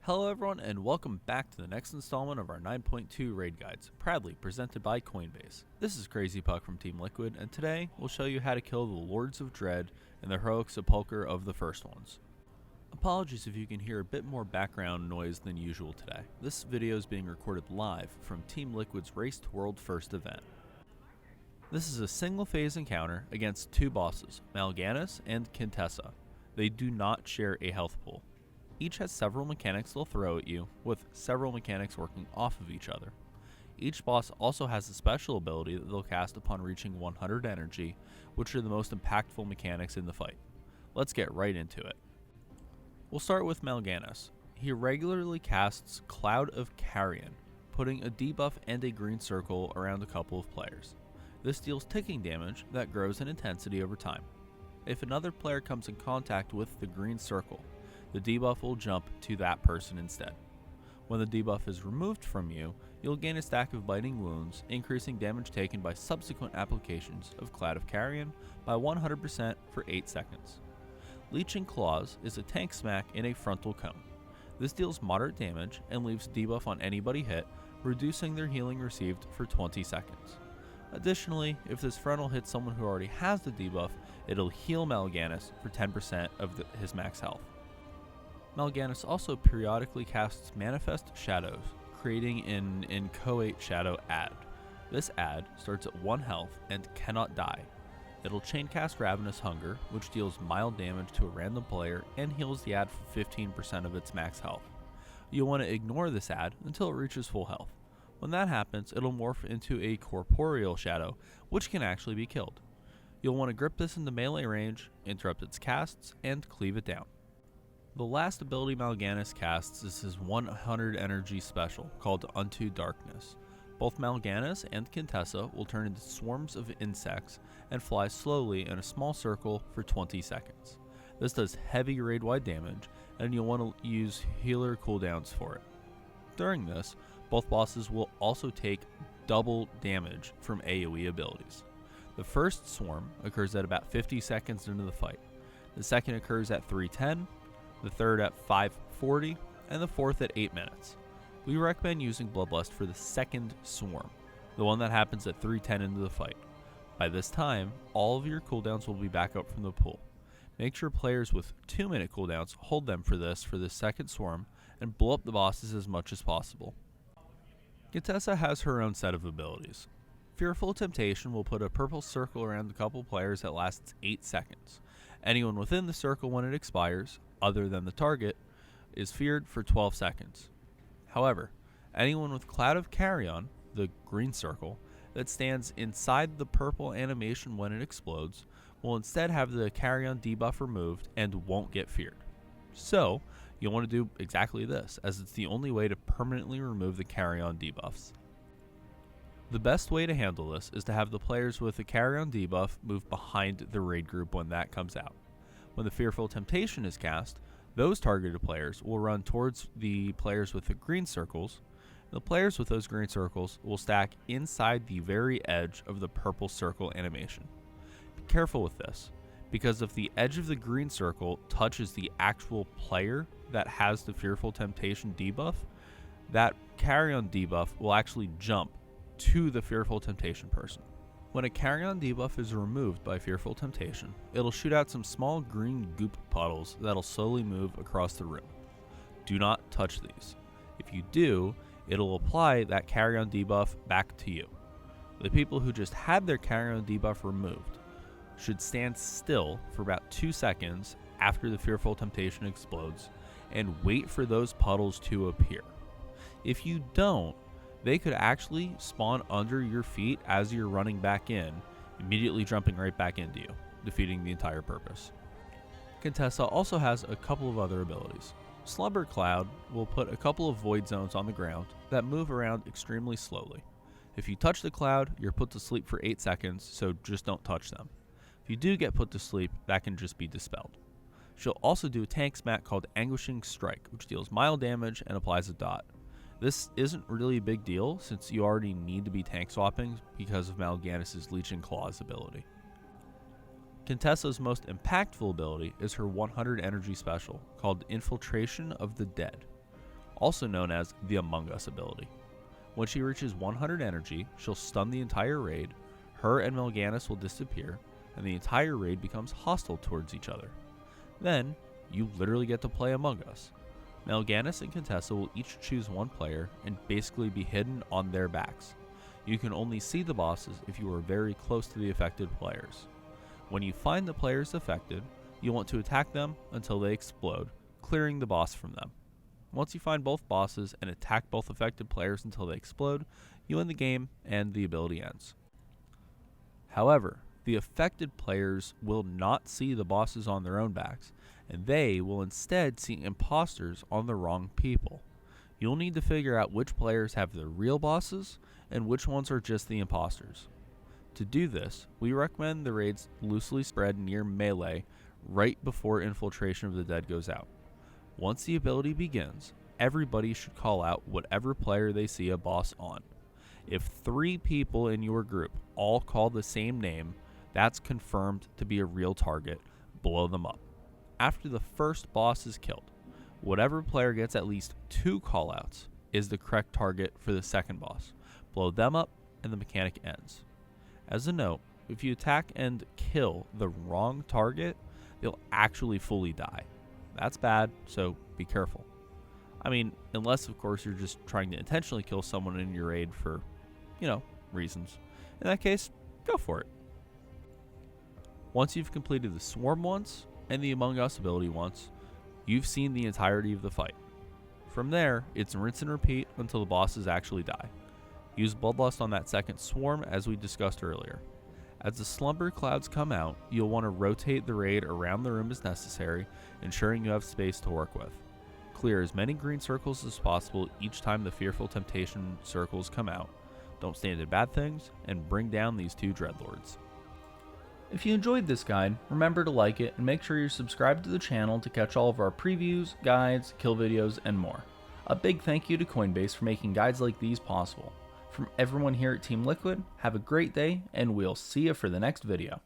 Hello everyone and welcome back to the next installment of our 9.2 raid guides, proudly presented by Coinbase. This is Crzypck from Team Liquid, and today we'll show you how to kill the Lords of Dread and the heroic Sepulcher of the first ones. Apologies if you can hear a bit more background noise than usual today. This video is being recorded live from Team Liquid's Race to World First event. This is a single phase encounter against two bosses, Mal'Ganis and Quintessa. They do not share a health pool. Each has several mechanics they'll throw at you, with several mechanics working off of each other. Each boss also has a special ability that they'll cast upon reaching 100 energy, which are the most impactful mechanics in the fight. Let's get right into it. We'll start with Mal'Ganis. He regularly casts Cloud of Carrion, putting a debuff and a green circle around a couple of players. This deals ticking damage that grows in intensity over time. If another player comes in contact with the green circle, the debuff will jump to that person instead. When the debuff is removed from you, you'll gain a stack of biting wounds, increasing damage taken by subsequent applications of Cloud of Carrion by 100% for 8 seconds. Leeching Claws is a tank smack in a frontal cone. This deals moderate damage and leaves debuff on anybody hit, reducing their healing received for 20 seconds. Additionally, if this frontal hits someone who already has the debuff, it'll heal Mal'Ganis for 10% of his max health. Mal'Ganis also periodically casts Manifest Shadows, creating an inchoate shadow ad. This ad starts at 1 health and cannot die. It'll chain cast Ravenous Hunger, which deals mild damage to a random player and heals the ad for 15% of its max health. You'll want to ignore this ad until it reaches full health. When that happens, it'll morph into a corporeal shadow, which can actually be killed. You'll want to grip this into melee range, interrupt its casts, and cleave it down. The last ability Mal'Ganis casts is his 100 energy special, called Unto Darkness. Both Mal'Ganis and Quintessa will turn into swarms of insects and fly slowly in a small circle for 20 seconds. This does heavy raid-wide damage, and you'll want to use healer cooldowns for it. During this, both bosses will also take double damage from AoE abilities. The first swarm occurs at about 50 seconds into the fight. The second occurs at 310, the third at 540, and the fourth at 8 minutes. We recommend using Bloodlust for the second swarm, the one that happens at 310 into the fight. By this time, all of your cooldowns will be back up from the pool. Make sure players with 2-minute cooldowns hold them for the second swarm, and blow up the bosses as much as possible. Quintessa has her own set of abilities. Fearful Temptation will put a purple circle around a couple players that lasts 8 seconds. Anyone within the circle when it expires, other than the target, is feared for 12 seconds. However, anyone with Cloud of Carrion, the green circle, that stands inside the purple animation when it explodes, will instead have the Carrion debuff removed and won't get feared. So, you'll want to do exactly this, as it's the only way to permanently remove the Carrion debuffs. The best way to handle this is to have the players with the Carrion debuff move behind the raid group when that comes out. When the Fearful Temptation is cast, those targeted players will run towards the players with the green circles. The players with those green circles will stack inside the very edge of the purple circle animation. Be careful with this, because if the edge of the green circle touches the actual player that has the Fearful Temptation debuff, that Carrion debuff will actually jump to the Fearful Temptation person. When a Carrion debuff is removed by Fearful Temptation, it'll shoot out some small green goop puddles that'll slowly move across the room. Do not touch these. If you do, it'll apply that Carrion debuff back to you. The people who just had their Carrion debuff removed should stand still for about 2 seconds after the Fearful Temptation explodes and wait for those puddles to appear. If you don't, they could actually spawn under your feet as you're running back in, immediately jumping right back into you, defeating the entire purpose. Quintessa also has a couple of other abilities. Slumber Cloud will put a couple of void zones on the ground that move around extremely slowly. If you touch the cloud, you're put to sleep for 8 seconds, so just don't touch them. If you do get put to sleep, that can just be dispelled. She'll also do a tank smack called Anguishing Strike, which deals mild damage and applies a dot. This isn't really a big deal since you already need to be tank swapping because of Mal'Ganis' Leeching Claws ability. Quintessa's most impactful ability is her 100 energy special, called Infiltration of the Dead. also known as the Among Us ability. When she reaches 100 energy, she'll stun the entire raid, her and Melganis will disappear, and the entire raid becomes hostile towards each other. Then, you literally get to play Among Us. Melganis and Contessa will each choose one player and basically be hidden on their backs. You can only see the bosses if you are very close to the affected players. When you find the players affected, you want to attack them until they explode, clearing the boss from them. Once you find both bosses and attack both affected players until they explode, you win the game and the ability ends. However, the affected players will not see the bosses on their own backs, and they will instead see imposters on the wrong people. You'll need to figure out which players have the real bosses and which ones are just the imposters. To do this, we recommend the raids loosely spread near melee right before Infiltration of the Dead goes out. Once the ability begins, everybody should call out whatever player they see a boss on. If 3 people in your group all call the same name, that's confirmed to be a real target. Blow them up. After the first boss is killed, whatever player gets at least 2 callouts is the correct target for the second boss. Blow them up and the mechanic ends. As a note, if you attack and kill the wrong target, they'll actually fully die. That's bad, so be careful. I mean, unless of course you're just trying to intentionally kill someone in your raid for, reasons. In that case, go for it. Once you've completed the Swarm once and the Among Us ability once, you've seen the entirety of the fight. From there, it's rinse and repeat until the bosses actually die. Use Bloodlust on that second Swarm as we discussed earlier. As the Slumber Clouds come out, you'll want to rotate the raid around the room as necessary, ensuring you have space to work with. Clear as many green circles as possible each time the Fearful Temptation circles come out. Don't stand in bad things, and bring down these 2 Dreadlords. If you enjoyed this guide, remember to like it and make sure you're subscribed to the channel to catch all of our previews, guides, kill videos, and more. A big thank you to Coinbase for making guides like these possible. From everyone here at Team Liquid, have a great day, and we'll see you for the next video.